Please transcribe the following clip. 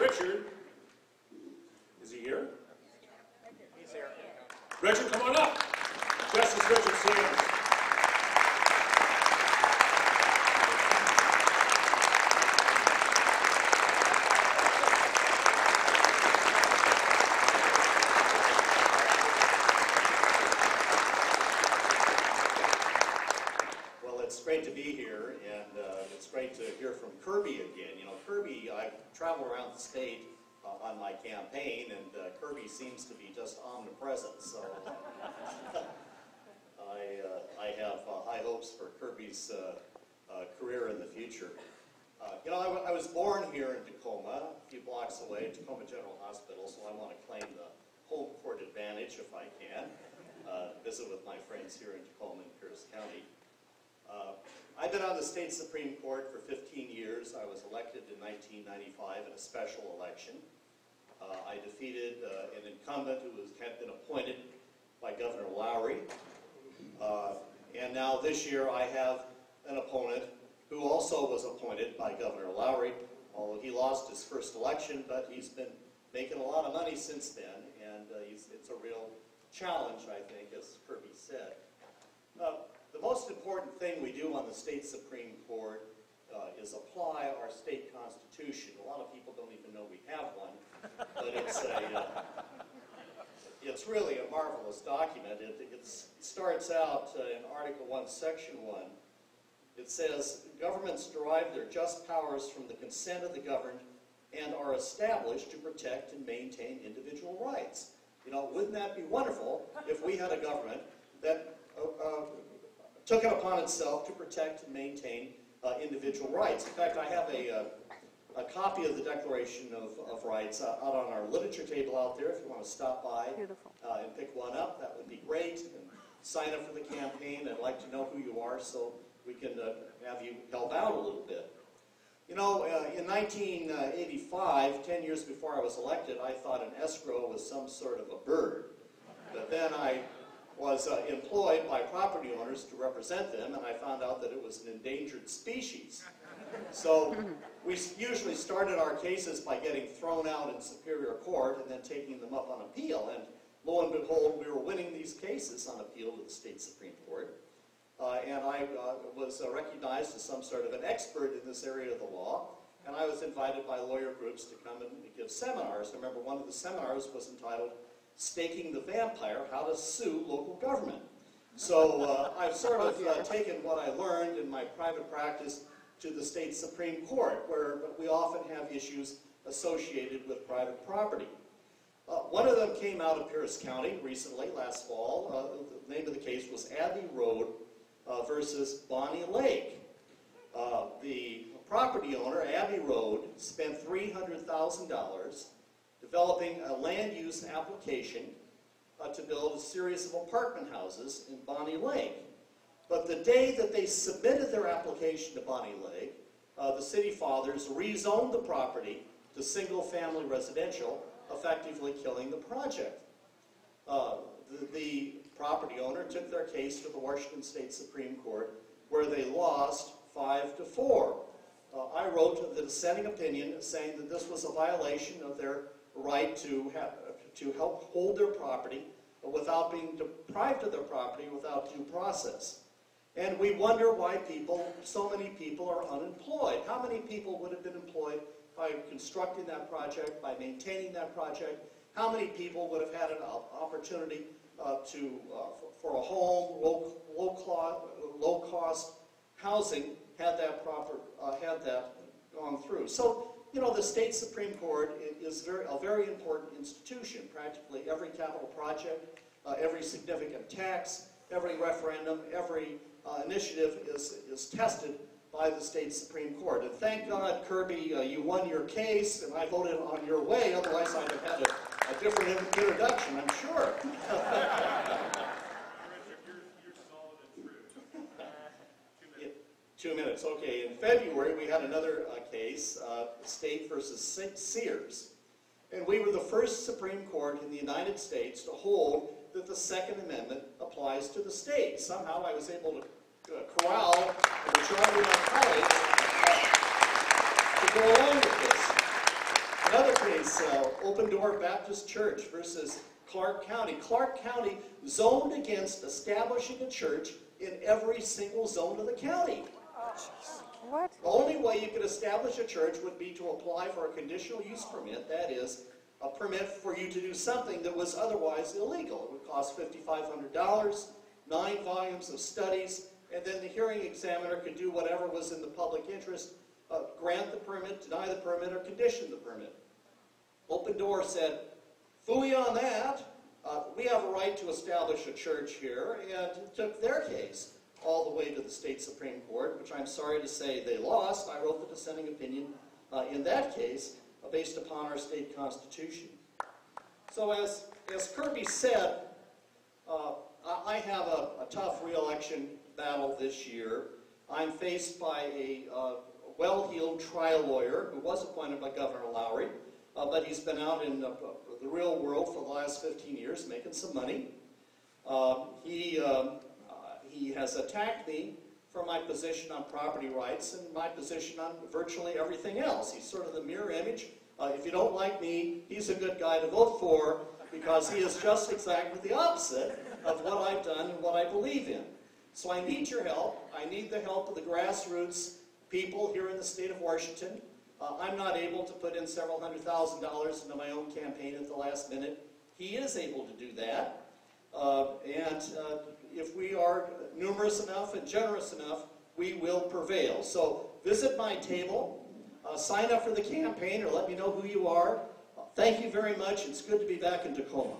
Richard. Is he here? He's here. Richard, come on up. Justice Richard Sanders. Well, it's great to be here, and it's great to hear from Kirby again. You know, Kirby, I travel around the state on my campaign, and Kirby seems to be just omnipresent, so I have high hopes for Kirby's career in the future. You know, I was born here in Tacoma, a few blocks away, Tacoma General Hospital, so I want to claim the home court advantage if I can. Visit with my friends here in Tacoma and Pierce County. I've been on the state Supreme Court for 15 years. I was elected in 1995 in a special election. I defeated an incumbent who had been appointed by Governor Lowry. And now this year I have an opponent who also was appointed by Governor Lowry, although he lost his first election, but he's been making a lot of money since then, and it's a real challenge, I think, as Kirby said. The most important thing we do on the state Supreme Court is apply our state constitution. A lot of people don't even know we have one, but it's really a marvelous document. It starts out in Article 1, Section 1. It says, governments derive their just powers from the consent of the governed and are established to protect and maintain individual rights. You know, wouldn't that be wonderful if we had a government that took it upon itself to protect and maintain individual rights. In fact, I have a copy of the Declaration of Rights out on our literature table out there if you want to stop by and pick one up. That would be great. And sign up for the campaign. I'd like to know who you are so we can have you help out a little bit. You know, in 1985, 10 years before I was elected, I thought an escrow was some sort of a bird. But then I was employed by property owners to represent them, and I found out that it was an endangered species. So we usually started our cases by getting thrown out in Superior Court and then taking them up on appeal. And lo and behold, we were winning these cases on appeal to the state Supreme Court. And I was recognized as some sort of an expert in this area of the law. And I was invited by lawyer groups to come and give seminars. I remember one of the seminars was entitled Staking the Vampire, How to Sue Local Government. So I've sort of taken what I learned in my private practice to the state Supreme Court, where we often have issues associated with private property. One of them came out of Pierce County recently, last fall. The name of the case was Abbey Road versus Bonnie Lake. The property owner, Abbey Road, spent $300,000 developing a land use application to build a series of apartment houses in Bonnie Lake. But the day that they submitted their application to Bonnie Lake, the city fathers rezoned the property to single-family residential, effectively killing the project. The property owner took their case to the Washington State Supreme Court, where they lost 5-4. I wrote the dissenting opinion saying that this was a violation of their right to help hold their property without being deprived of their property without due process. And we wonder why so many people are unemployed. How many people would have been employed by constructing that project, by maintaining that project? How many people would have had an opportunity for a home, low-cost housing had that gone through? So, you know, the state Supreme Court is a very important institution. Practically every capital project, every significant tax, every referendum, every initiative is tested by the state Supreme Court. And thank God, Kirby, you won your case, and I voted on your way. Otherwise, I'd have had a different introduction, I'm sure. You're solid and true. 2 minutes. 2 minutes. Okay. In February, we had another case, State versus Sears. And we were the first Supreme Court in the United States to hold that the Second Amendment applies to the state. Somehow I was able to corral the majority of my colleagues to go along with this. Another is Open Door Baptist Church versus Clark County. Clark County zoned against establishing a church in every single zone of the county. What? The only way you could establish a church would be to apply for a conditional use permit, that is, a permit for you to do something that was otherwise illegal. It would cost $5,500, 9 volumes of studies, and then the hearing examiner could do whatever was in the public interest, grant the permit, deny the permit, or condition the permit. Open Door said, "Phooey on that. We have a right to establish a church here," and took their case all the way to the state Supreme Court, which I'm sorry to say they lost. I wrote the dissenting opinion in that case based upon our state constitution. So as Kirby said, I have a tough re-election battle this year. I'm faced by a well-heeled trial lawyer who was appointed by Governor Lowry, but he's been out in the real world for the last 15 years making some money. He has attacked me for my position on property rights and my position on virtually everything else. He's sort of the mirror image. If you don't like me, he's a good guy to vote for because he is just exactly the opposite of what I've done and what I believe in. So I need your help. I need the help of the grassroots people here in the state of Washington. I'm not able to put in several $100,000 into my own campaign at the last minute. He is able to do that. If we are numerous enough and generous enough, we will prevail. So visit my table, sign up for the campaign, or let me know who you are. Thank you very much. It's good to be back in Tacoma.